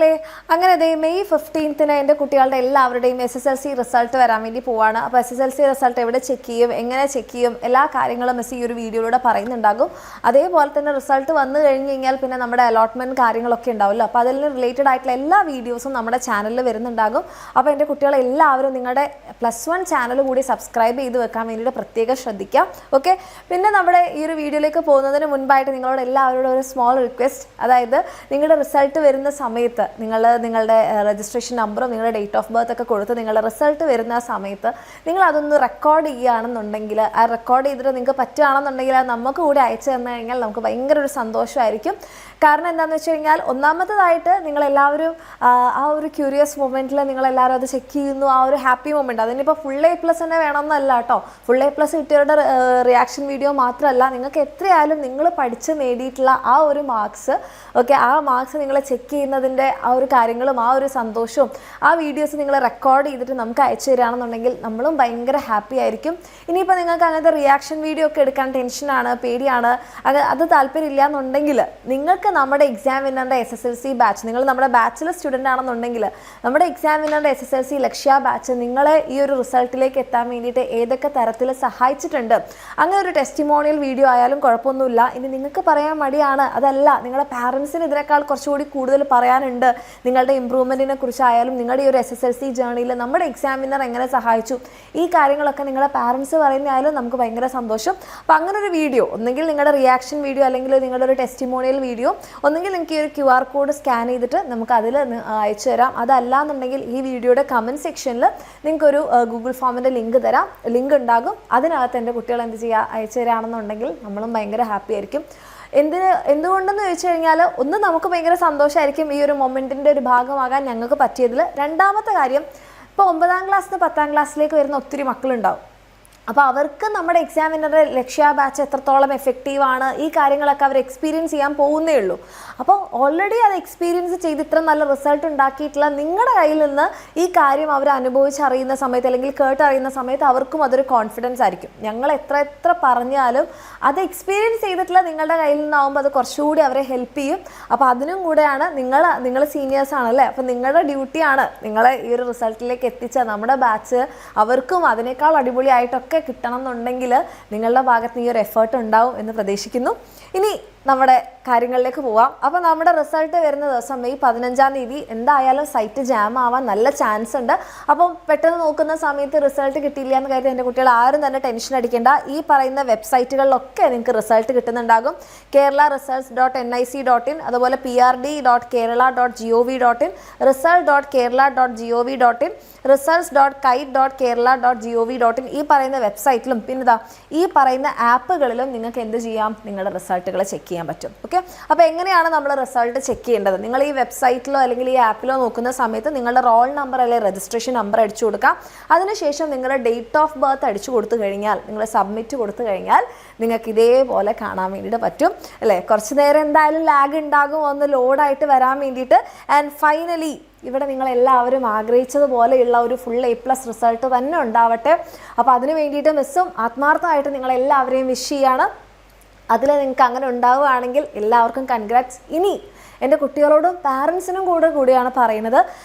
മക്കളെ, അങ്ങനെ ദേ മെയ് 15-ന് എൻ്റെ കുട്ടികളുടെ എല്ലാവരുടെയും SSLC റിസൾട്ട് വരാൻ വേണ്ടി പോവാണ്. അപ്പോൾ SSLC റിസൾട്ട് എവിടെ ചെക്ക് ചെയ്യും, എങ്ങനെ ചെക്ക് ചെയ്യും, എല്ലാ കാര്യങ്ങളും മിസ് ഈ ഒരു വീഡിയോയിലൂടെ പറയുന്നുണ്ടാകും. അതേപോലെ തന്നെ റിസൾട്ട് വന്നു കഴിഞ്ഞ് കഴിഞ്ഞാൽ പിന്നെ നമ്മുടെ അലോട്ട്മെൻറ്റ് കാര്യങ്ങളൊക്കെ ഉണ്ടാവുമല്ലോ. അപ്പോൾ അതിൽ റിലേറ്റഡ് ആയിട്ടുള്ള എല്ലാ വീഡിയോസും നമ്മുടെ ചാനലിൽ വരുന്നുണ്ടാകും. അപ്പോൾ എൻ്റെ കുട്ടികളെല്ലാവരും നിങ്ങളുടെ +1 ചാനൽ കൂടി സബ്സ്ക്രൈബ് ചെയ്ത് വെക്കാൻ വേണ്ടിയിട്ട് പ്രത്യേകം ശ്രദ്ധിക്കാം. ഓക്കെ, പിന്നെ നമ്മുടെ ഈ ഒരു വീഡിയോയിലേക്ക് പോകുന്നതിന് മുൻപായിട്ട് നിങ്ങളോട് എല്ലാവരോടും ഒരു സ്മോൾ റിക്വസ്റ്റ്, അതായത് നിങ്ങളുടെ റിസൾട്ട് വരുന്ന സമയത്ത് നിങ്ങളുടെ രജിസ്ട്രേഷൻ നമ്പറും നിങ്ങളുടെ ഡേറ്റ് ഓഫ് ബർത്ത് ഒക്കെ കൊടുത്ത് നിങ്ങളുടെ റിസൾട്ട് വരുന്ന സമയത്ത് നിങ്ങൾ അതൊന്ന് റെക്കോർഡ് ചെയ്യുകയാണെന്നുണ്ടെങ്കിൽ, ആ റെക്കോർഡ് ചെയ്തിട്ട് നിങ്ങൾക്ക് പറ്റുകയാണെന്നുണ്ടെങ്കിൽ അത് നമുക്ക് കൂടി അയച്ചു തന്നു കഴിഞ്ഞാൽ നമുക്ക് ഭയങ്കര ഒരു സന്തോഷമായിരിക്കും. കാരണം എന്താണെന്ന് വെച്ച് കഴിഞ്ഞാൽ, ഒന്നാമത്തേതായിട്ട് നിങ്ങളെല്ലാവരും ആ ഒരു ക്യൂരിയസ് മൊമെൻറ്റിൽ നിങ്ങളെല്ലാവരും അത് ചെക്ക് ചെയ്യുന്നു, ആ ഒരു ഹാപ്പി മൊമെൻറ്റ്. അതിനിപ്പോൾ ഫുൾ A+ തന്നെ വേണമെന്നല്ല കേട്ടോ. ഫുൾ A+ കിട്ടിയവരുടെ റിയാക്ഷൻ വീഡിയോ മാത്രമല്ല, നിങ്ങൾക്ക് എത്രയായാലും നിങ്ങൾ പഠിച്ച് നേടിയിട്ടുള്ള ആ ഒരു മാർക്സ്, ഓക്കെ, ആ മാർക്സ് നിങ്ങൾ ചെക്ക് ചെയ്യുന്നതിൻ്റെ ആ ഒരു കാര്യങ്ങളും ആ ഒരു സന്തോഷവും ആ വീഡിയോസ് നിങ്ങൾ റെക്കോർഡ് ചെയ്തിട്ട് നമുക്ക് അയച്ചു തരികയാണെന്നുണ്ടെങ്കിൽ നമ്മളും ഭയങ്കര ഹാപ്പി ആയിരിക്കും. ഇനിയിപ്പോൾ നിങ്ങൾക്ക് അങ്ങനത്തെ റിയാക്ഷൻ വീഡിയോ ഒക്കെ എടുക്കാൻ ടെൻഷനാണ്, പേടിയാണ്, അത് താല്പര്യമില്ല എന്നുണ്ടെങ്കിൽ നിങ്ങൾക്ക് നമ്മുടെ എക്സാം വിന്നറിൻ്റെ SSLC ബാച്ച്, നിങ്ങൾ നമ്മുടെ ബാച്ചിലർ സ്റ്റുഡൻ്റ് ആണെന്നുണ്ടെങ്കിൽ നമ്മുടെ എക്സാം വിന്നറിൻ്റെ SSLC ലക്ഷ്യ ബാച്ച് നിങ്ങളെ ഈ ഒരു റിസൾട്ടിലേക്ക് എത്താൻ വേണ്ടിയിട്ട് ഏതൊക്കെ തരത്തിൽ സഹായിച്ചിട്ടുണ്ട്, അങ്ങനെ ഒരു ടെസ്റ്റിമോണിയൽ വീഡിയോ ആയാലും കുഴപ്പമൊന്നുമില്ല. ഇനി നിങ്ങൾക്ക് പറയാൻ മടിയാണ്, അതല്ല നിങ്ങളുടെ പാരൻസിന് ഇതിനേക്കാൾ കുറച്ചുകൂടി കൂടുതൽ പറയാനുണ്ട്, നിങ്ങളുടെ ഇമ്പ്രൂവ്മെൻറ്റിനെ കുറിച്ചായാലും നിങ്ങളുടെ ഈ ഒരു SSLC ജേർണിയിൽ നമ്മുടെ എക്സാം വിന്നർ എങ്ങനെ സഹായിച്ചു, ഈ കാര്യങ്ങളൊക്കെ നിങ്ങളുടെ പാരൻസ് പറയുന്നതായാലും നമുക്ക് ഭയങ്കര സന്തോഷം. അപ്പോൾ അങ്ങനെ ഒരു വീഡിയോ, ഒന്നെങ്കിൽ നിങ്ങളുടെ റിയാക്ഷൻ വീഡിയോ അല്ലെങ്കിൽ നിങ്ങളുടെ ഒരു ടെസ്റ്റിമോണിയൽ വീഡിയോ, ഒന്നെങ്കിൽ നിങ്ങൾക്ക് ഈ ഒരു QR കോഡ് സ്കാൻ ചെയ്തിട്ട് നമുക്ക് അതിൽ അയച്ചു തരാം. അതല്ലാന്നുണ്ടെങ്കിൽ ഈ വീഡിയോയുടെ കമൻറ്റ് സെക്ഷനിൽ നിങ്ങൾക്കൊരു ഗൂഗിൾ ഫോമിൻ്റെ ലിങ്ക് ഉണ്ടാകും. അതിനകത്ത് എൻ്റെ കുട്ടികൾ എന്ത് ചെയ്യുക, അയച്ചു തരാണെന്നുണ്ടെങ്കിൽ നമ്മളും ഭയങ്കര ഹാപ്പി ആയിരിക്കും. എന്തുകൊണ്ടെന്ന് ചോദിച്ചു കഴിഞ്ഞാൽ, ഒന്ന് നമുക്ക് ഭയങ്കര സന്തോഷമായിരിക്കും ഈ ഒരു മൊമെൻറ്റിൻ്റെ ഒരു ഭാഗമാകാൻ ഞങ്ങൾക്ക് പറ്റിയതിൽ. രണ്ടാമത്തെ കാര്യം, ഇപ്പോൾ 9ാം ക്ലാസ്സിൽ നിന്ന് 10ാം ക്ലാസ്സിലേക്ക് വരുന്ന ഒത്തിരി മക്കളുണ്ടാവും. അപ്പോൾ അവർക്ക് നമ്മുടെ എക്സാമിനറുടെ ലക്ഷ്യ ബാച്ച് എത്രത്തോളം എഫക്റ്റീവാണ്, ഈ കാര്യങ്ങളൊക്കെ അവർ എക്സ്പീരിയൻസ് ചെയ്യാൻ പോകുന്നേ ഉള്ളൂ. അപ്പോൾ ഓൾറെഡി അത് എക്സ്പീരിയൻസ് ചെയ്ത് ഇത്ര നല്ല റിസൾട്ട് ഉണ്ടാക്കിയിട്ടുള്ള നിങ്ങളുടെ കയ്യിൽ നിന്ന് ഈ കാര്യം അവർ അനുഭവിച്ചറിയുന്ന സമയത്ത് അല്ലെങ്കിൽ കേട്ടറിയുന്ന സമയത്ത് അവർക്കും അതൊരു കോൺഫിഡൻസ് ആയിരിക്കും. ഞങ്ങൾ എത്ര പറഞ്ഞാലും അത് എക്സ്പീരിയൻസ് ചെയ്തിട്ടുള്ള നിങ്ങളുടെ കയ്യിൽ നിന്നാവുമ്പോൾ അത് കുറച്ചുകൂടി അവരെ ഹെൽപ്പ് ചെയ്യും. അപ്പോൾ അതിനും കൂടെയാണ് നിങ്ങൾ സീനിയേഴ്സ് ആണല്ലേ, അപ്പോൾ നിങ്ങളുടെ ഡ്യൂട്ടിയാണ് നിങ്ങളെ ഈ ഒരു റിസൾട്ടിലേക്ക് എത്തിച്ച നമ്മുടെ ബാച്ച് അവർക്കും അതിനേക്കാൾ അടിപൊളിയായിട്ടൊക്കെ കിട്ടണം എന്നുണ്ടെങ്കിൽ നിങ്ങളുടെ ഭാഗത്ത് ഈ ഒരു എഫേർട്ട് ഉണ്ടാവും എന്ന് പ്രതീക്ഷിക്കുന്നു. ഇനി നമ്മുടെ കാര്യങ്ങളിലേക്ക് പോവാം. അപ്പോൾ നമ്മുടെ റിസൾട്ട് വരുന്ന ദിവസം മെയ് 15-ാം തീയതി എന്തായാലും സൈറ്റ് ജാം ആവാൻ നല്ല ചാൻസ് ഉണ്ട്. അപ്പോൾ പെട്ടെന്ന് നോക്കുന്ന സമയത്ത് റിസൾട്ട് കിട്ടിയില്ല എന്ന് കരുതി എൻ്റെ കുട്ടികൾ ആരും തന്നെ ടെൻഷൻ അടിക്കേണ്ട. ഈ പറയുന്ന വെബ്സൈറ്റുകളിലൊക്കെ നിങ്ങൾക്ക് റിസൾട്ട് കിട്ടുന്നുണ്ടാകും. kerala.results.nic.in, അതുപോലെ prd.kerala.gov.in, result.kerala.gov.in, results.kite.kerala.gov.in, ഈ പറയുന്ന വെബ്സൈറ്റിലും പിന്നെ ഈ പറയുന്ന ആപ്പുകളിലും നിങ്ങൾക്ക് എന്ത് ചെയ്യാം, നിങ്ങളുടെ റിസൾട്ടുകൾ ചെക്ക് ചെയ്യാൻ പറ്റും. ഓക്കെ, അപ്പോൾ എങ്ങനെയാണ് നമ്മൾ റിസൾട്ട് ചെക്ക് ചെയ്യേണ്ടത്? നിങ്ങൾ ഈ വെബ്സൈറ്റിലോ അല്ലെങ്കിൽ ഈ ആപ്പിലോ നോക്കുന്ന സമയത്ത് നിങ്ങളുടെ റോൾ നമ്പർ അല്ലെങ്കിൽ രജിസ്ട്രേഷൻ നമ്പർ അടിച്ചു കൊടുക്കാം. അതിനുശേഷം നിങ്ങളുടെ ഡേറ്റ് ഓഫ് ബർത്ത് അടിച്ചു കൊടുത്തു കഴിഞ്ഞാൽ, നിങ്ങൾ സബ്മിറ്റ് കൊടുത്തു കഴിഞ്ഞാൽ നിങ്ങൾക്ക് ഇതേപോലെ കാണാൻ വേണ്ടിയിട്ട് പറ്റും അല്ലേ. കുറച്ച് നേരം എന്തായാലും ലാഗ് ഉണ്ടാകും ഒന്ന് ലോഡായിട്ട് വരാൻ വേണ്ടിയിട്ട്. ആൻഡ് ഫൈനലി ഇവിടെ നിങ്ങളെല്ലാവരും ആഗ്രഹിച്ചതുപോലെയുള്ള ഒരു ഫുൾ A+ റിസൾട്ട് തന്നെ ഉണ്ടാവട്ടെ. അപ്പോൾ അതിന് വേണ്ടിയിട്ട് മിസ്സും ആത്മാർത്ഥമായിട്ട് നിങ്ങളെല്ലാവരെയും വിഷ് ചെയ്യാണ്. അതിൽ നിങ്ങൾക്ക് അങ്ങനെ ഉണ്ടാവുകയാണെങ്കിൽ എല്ലാവർക്കും കൺഗ്രാറ്റ്സ്. ഇനി എൻ്റെ കുട്ടികളോടും പാരൻസിനും കൂടിയാണ് പറയുന്നത്,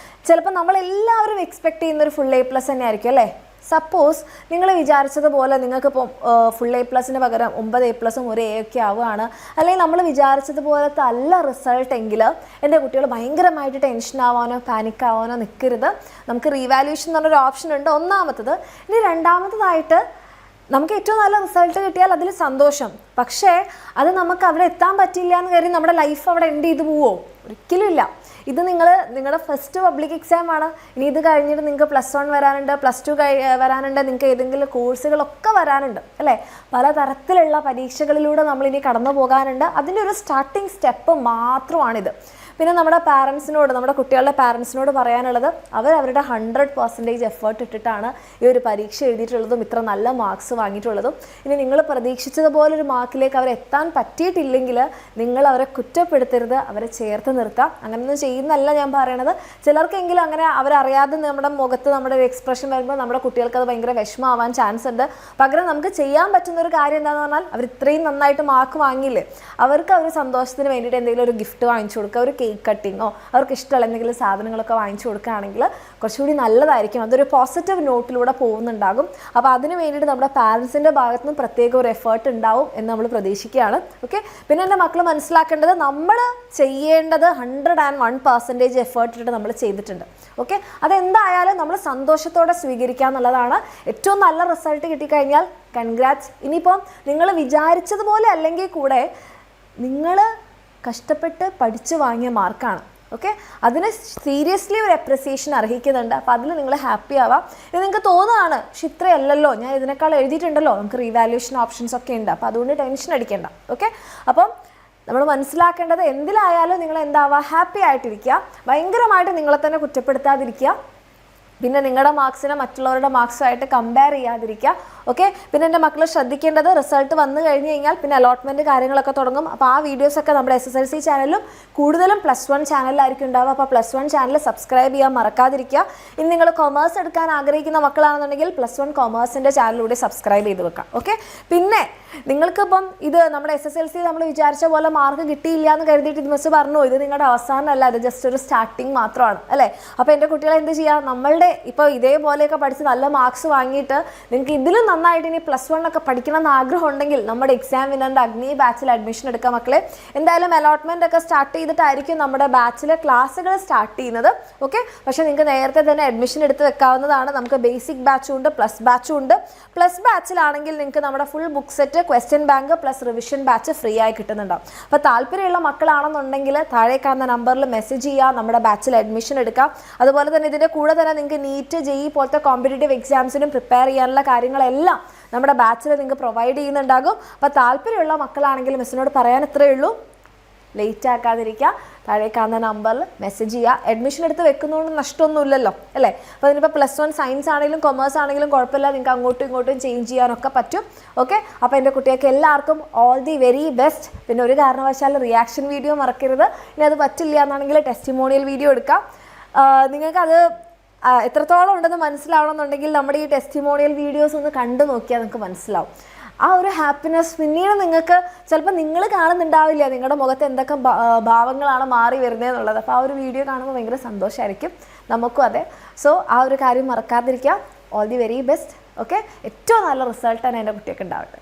ചിലപ്പോൾ നമ്മളെല്ലാവരും എക്സ്പെക്റ്റ് ചെയ്യുന്നൊരു ഫുൾ A+ തന്നെ ആയിരിക്കും അല്ലേ. സപ്പോസ് നിങ്ങൾ വിചാരിച്ചതുപോലെ നിങ്ങൾക്കിപ്പോൾ ഫുൾ A+ പകരം 9 A+ ഒരു A ഒക്കെ ആവുകയാണ്, അല്ലെങ്കിൽ നമ്മൾ വിചാരിച്ചതുപോലത്തെ അല്ല റിസൾട്ട് എങ്കിൽ എൻ്റെ കുട്ടികൾ ഭയങ്കരമായിട്ട് ടെൻഷൻ ആവാനോ പാനിക് ആവാനോ നിൽക്കരുത്. നമുക്ക് റീവാലുവേഷൻ എന്ന് പറഞ്ഞൊരു ഓപ്ഷൻ ഉണ്ട്, ഒന്നാമത്തത്. ഇനി രണ്ടാമത്തതായിട്ട്, നമുക്ക് ഏറ്റവും നല്ല റിസൾട്ട് കിട്ടിയാൽ അതിൽ സന്തോഷം. പക്ഷേ അത് നമുക്ക് അവിടെ എത്താൻ പറ്റില്ല എന്ന് കരുതി നമ്മുടെ ലൈഫ് അവിടെ എൻഡ് ചെയ്ത് പോവോ? ഒരിക്കലും ഇല്ല. ഇത് നിങ്ങളുടെ ഫസ്റ്റ് പബ്ലിക് എക്സാം ആണ്. ഇനി ഇത് കഴിഞ്ഞിട്ട് നിങ്ങൾക്ക് +1 വരാനുണ്ട്, +2 വരാനുണ്ട്, നിങ്ങൾക്ക് ഏതെങ്കിലും കോഴ്സുകളൊക്കെ വരാനുണ്ട് അല്ലേ. പലതരത്തിലുള്ള പരീക്ഷകളിലൂടെ നമ്മളിനി കടന്നു പോകാനുണ്ട്. അതിൻ്റെ ഒരു സ്റ്റാർട്ടിങ് സ്റ്റെപ്പ് മാത്രമാണിത്. പിന്നെ നമ്മുടെ പാരൻസിനോട്, നമ്മുടെ കുട്ടികളുടെ പാരൻസിനോട് പറയാനുള്ളത്, അവരുടെ 100% എഫേർട്ട് ഇട്ടിട്ടാണ് ഈ ഒരു പരീക്ഷ എഴുതിയിട്ടുള്ളതും ഇത്ര നല്ല മാർക്സ് വാങ്ങിയിട്ടുള്ളതും. ഇനി നിങ്ങൾ പ്രതീക്ഷിച്ചതുപോലൊരു മാർക്കിലേക്ക് അവരെത്താൻ പറ്റിയിട്ടില്ലെങ്കിൽ നിങ്ങൾ അവരെ കുറ്റപ്പെടുത്തരുത്, അവരെ ചേർത്ത് നിർത്താം. അങ്ങനെയൊന്നും ചെയ്യുന്നല്ല ഞാൻ പറയണത്. ചിലർക്കെങ്കിലും അങ്ങനെ അവരറിയാതെ നമ്മുടെ മുഖത്ത് നമ്മുടെ ഒരു എക്സ്പ്രഷൻ വരുമ്പോൾ നമ്മുടെ കുട്ടികൾക്ക് അത് ഭയങ്കര വിഷമമാവാൻ ചാൻസ് ഉണ്ട്. പകരം നമുക്ക് ചെയ്യാൻ പറ്റുന്ന ഒരു കാര്യം എന്താണെന്ന് പറഞ്ഞാൽ, അവർ ഇത്രയും നന്നായിട്ട് മാർക്ക് വാങ്ങിയില്ലേ, അവർക്ക് അവർ സന്തോഷത്തിന് വേണ്ടിയിട്ട് എന്തെങ്കിലും ഒരു ഗിഫ്റ്റ് വാങ്ങിച്ചു കൊടുക്കുക, ഒരു കേക്ക് കട്ടിങ്ങോ അവർക്ക് ഇഷ്ടമുള്ള എന്തെങ്കിലും സാധനങ്ങളൊക്കെ വാങ്ങിച്ചു കൊടുക്കുകയാണെങ്കിൽ കുറച്ചുകൂടി നല്ലതായിരിക്കും. അതൊരു പോസിറ്റീവ് നോട്ടിലൂടെ പോകുന്നുണ്ടാകും. അപ്പോൾ അതിന് വേണ്ടിയിട്ട് നമ്മുടെ പാരൻസിൻ്റെ ഭാഗത്തു നിന്ന് പ്രത്യേക ഒരു എഫേർട്ട് ഉണ്ടാവും എന്ന് നമ്മൾ പ്രതീക്ഷിക്കുകയാണ്. ഓക്കെ, പിന്നെ എൻ്റെ മക്കൾ മനസ്സിലാക്കേണ്ടത് നമ്മൾ ചെയ്യേണ്ടത് 101% എഫേർട്ട് ഇട്ടിട്ട് നമ്മൾ ചെയ്തിട്ടുണ്ട്. ഓക്കെ, അതെന്തായാലും നമ്മൾ സന്തോഷത്തോടെ സ്വീകരിക്കുക എന്നുള്ളതാണ്. ഏറ്റവും നല്ല റിസൾട്ട് കിട്ടിക്കഴിഞ്ഞാൽ കൺഗ്രാറ്റ്സ്. ഇനിയിപ്പം നിങ്ങൾ വിചാരിച്ചതുപോലെ അല്ലെങ്കിൽ കൂടെ നിങ്ങൾ കഷ്ടപ്പെട്ട് പഠിച്ച് വാങ്ങിയ മാർക്കാണ്. ഓക്കെ, അതിന് സീരിയസ്ലി ഒരു അപ്രിസിയേഷൻ അർഹിക്കുന്നുണ്ട്. അപ്പോൾ അതിൽ നിങ്ങൾ ഹാപ്പി ആവാം. ഇത് നിങ്ങൾക്ക് തോന്നുകയാണ് പക്ഷെ ഇത്രയല്ലല്ലോ, ഞാൻ ഇതിനേക്കാൾ എഴുതിയിട്ടുണ്ടല്ലോ, നമുക്ക് റീവാലുവേഷൻ ഓപ്ഷൻസ് ഒക്കെ ഉണ്ട്, അപ്പോൾ അതുകൊണ്ട് ടെൻഷൻ അടിക്കേണ്ട. ഓക്കെ, അപ്പം നമ്മൾ മനസ്സിലാക്കേണ്ടത് എന്തിലായാലും നിങ്ങൾ എന്താവുക, ഹാപ്പി ആയിട്ടിരിക്കുക, ഭയങ്കരമായിട്ട് നിങ്ങളെ തന്നെ കുറ്റപ്പെടുത്താതിരിക്കുക, പിന്നെ നിങ്ങളുടെ മാർക്സിനെ മറ്റുള്ളവരുടെ മാർക്സുമായിട്ട് കമ്പയർ ചെയ്യാതിരിക്കുക. ഓക്കെ, പിന്നെ എൻ്റെ മക്കൾ ശ്രദ്ധിക്കേണ്ടത് റിസൾട്ട് വന്നു കഴിഞ്ഞ് കഴിഞ്ഞാൽ പിന്നെ അലോട്ട്മെൻറ്റ് കാര്യങ്ങളൊക്കെ തുടങ്ങും. അപ്പോൾ ആ വീഡിയോസൊക്കെ നമ്മുടെ SSLC ചാനലിലും കൂടുതലും +1 ചാനലിലായിരിക്കും ഉണ്ടാവുക. അപ്പോൾ +1 ചാനൽ സബ്സ്ക്രൈബ് ചെയ്യാൻ മറക്കാതിരിക്കുക. ഇനി നിങ്ങൾ കൊമേഴ്സ് എടുക്കാൻ ആഗ്രഹിക്കുന്ന മക്കളാണെന്നുണ്ടെങ്കിൽ +1 കൊമേഴ്സിൻ്റെ ചാനലിലൂടെ സബ്സ്ക്രൈബ് ചെയ്ത് വെക്കാം. ഓക്കെ, പിന്നെ നിങ്ങൾക്കിപ്പം ഇത് നമ്മുടെ SSLC നമ്മൾ വിചാരിച്ച പോലെ മാർക്ക് കിട്ടിയില്ല എന്ന് കരുതിയിട്ട് ഇത് മിസ് പറഞ്ഞു ഇത് നിങ്ങളുടെ അവസാനമല്ല, അത് ജസ്റ്റ് ഒരു സ്റ്റാർട്ടിങ് മാത്രമാണ് അല്ലേ. അപ്പോൾ എൻ്റെ കുട്ടികളെ എന്ത് ചെയ്യുക, നമ്മളുടെ ഇപ്പോൾ ഇതേപോലെയൊക്കെ പഠിച്ച് നല്ല മാർക്സ് വാങ്ങിയിട്ട് നിങ്ങൾക്ക് ഇതിലും നന്നായിട്ട് ഇനി +1 ഒക്കെ പഠിക്കണം എന്ന് ആഗ്രഹം ഉണ്ടെങ്കിൽ നമ്മുടെ എക്സാം വിന്നറിൻ്റെ അഗ്നി ബാച്ചിൽ അഡ്മിഷൻ എടുക്കാം മക്കളെ. എന്തായാലും അലോട്ട്മെൻ്റ് ഒക്കെ സ്റ്റാർട്ട് ചെയ്തിട്ടായിരിക്കും നമ്മുടെ ബാച്ചിലെ ക്ലാസ്സുകൾ സ്റ്റാർട്ട് ചെയ്യുന്നത്. ഓക്കെ, പക്ഷേ നിങ്ങൾക്ക് നേരത്തെ തന്നെ അഡ്മിഷൻ എടുത്ത് വെക്കാവുന്നതാണ്. നമുക്ക് ബേസിക് ബാച്ചും ഉണ്ട്, പ്ലസ് ബാച്ചും ഉണ്ട്. പ്ലസ് ബാച്ചിലാണെങ്കിൽ നിങ്ങൾക്ക് നമ്മുടെ full book set, question bank plus revision batch free ആയി കിട്ടുന്നുണ്ടാവും. അപ്പോൾ താല്പര്യമുള്ള മക്കളാണെന്നുണ്ടെങ്കിൽ താഴെ കാണുന്ന നമ്പറിൽ മെസ്സേജ് ചെയ്യുക, നമ്മുടെ ബാച്ചിൽ അഡ്മിഷൻ എടുക്കാം. അതുപോലെ തന്നെ ഇതിൻ്റെ കൂടെ തന്നെ നിങ്ങൾക്ക് നീറ്റ് JEE പോലത്തെ കോമ്പറ്റേറ്റീവ് എക്സാംസിനും പ്രിപ്പയർ ചെയ്യാനുള്ള കാര്യങ്ങളെല്ലാം നമ്മുടെ ബാച്ചിൽ നിങ്ങൾക്ക് പ്രൊവൈഡ് ചെയ്യുന്നുണ്ടാകും. അപ്പോൾ താല്പര്യമുള്ള മക്കളാണെങ്കിൽ മിസ്സിനോട് പറയാൻ ഇത്രയേ ഉള്ളൂ, ലേറ്റ് ആക്കാതിരിക്കുക, താഴെ കാണുന്ന നമ്പറിൽ മെസ്സേജ് ചെയ്യുക. അഡ്മിഷൻ എടുത്ത് വെക്കുന്നതുകൊണ്ട് നഷ്ടമൊന്നുമില്ലല്ലോ അല്ലേ. അപ്പോൾ അതിനിപ്പോൾ +1 സയൻസ് ആണെങ്കിലും കൊമേഴ്സ് ആണെങ്കിലും കുഴപ്പമില്ല, നിങ്ങൾക്ക് അങ്ങോട്ടും ഇങ്ങോട്ടും ചേഞ്ച് ചെയ്യാനൊക്കെ പറ്റും. ഓക്കെ, അപ്പോൾ എൻ്റെ കുട്ടികൾക്ക് എല്ലാവർക്കും ഓൾ ദി വെരി ബെസ്റ്റ്. പിന്നെ ഒരു കാരണവശാലും റിയാക്ഷൻ വീഡിയോ മറക്കരുത്. ഇനി അത് പറ്റില്ല എന്നാണെങ്കിൽ ടെസ്റ്റിമോണിയൽ വീഡിയോ എടുക്കാം. നിങ്ങൾക്കത് എത്രത്തോളം ഉണ്ടെന്ന് മനസ്സിലാവണമെന്നുണ്ടെങ്കിൽ നമ്മുടെ ഈ ടെസ്റ്റിമോണിയൽ വീഡിയോസ് ഒന്ന് കണ്ടു നോക്കിയാൽ നിങ്ങൾക്ക് മനസ്സിലാവും. ആ ഒരു ഹാപ്പിനെസ് പിന്നീട് നിങ്ങൾക്ക് ചിലപ്പോൾ നിങ്ങൾ കാണുന്നുണ്ടാവില്ല നിങ്ങളുടെ മുഖത്ത് എന്തൊക്കെ ഭാവങ്ങളാണ് മാറി വരുന്നതെന്നുള്ളത്. അപ്പോൾ ആ ഒരു വീഡിയോ കാണുമ്പോൾ ഭയങ്കര സന്തോഷമായിരിക്കും, നമുക്കും അതെ. സോ ആ ഒരു കാര്യം മറക്കാതിരിക്കുക. All the very best. Okay, ഏറ്റവും നല്ല റിസൾട്ടാണ് എൻ്റെ കുട്ടിയൊക്കെ ഉണ്ടാവട്ടെ.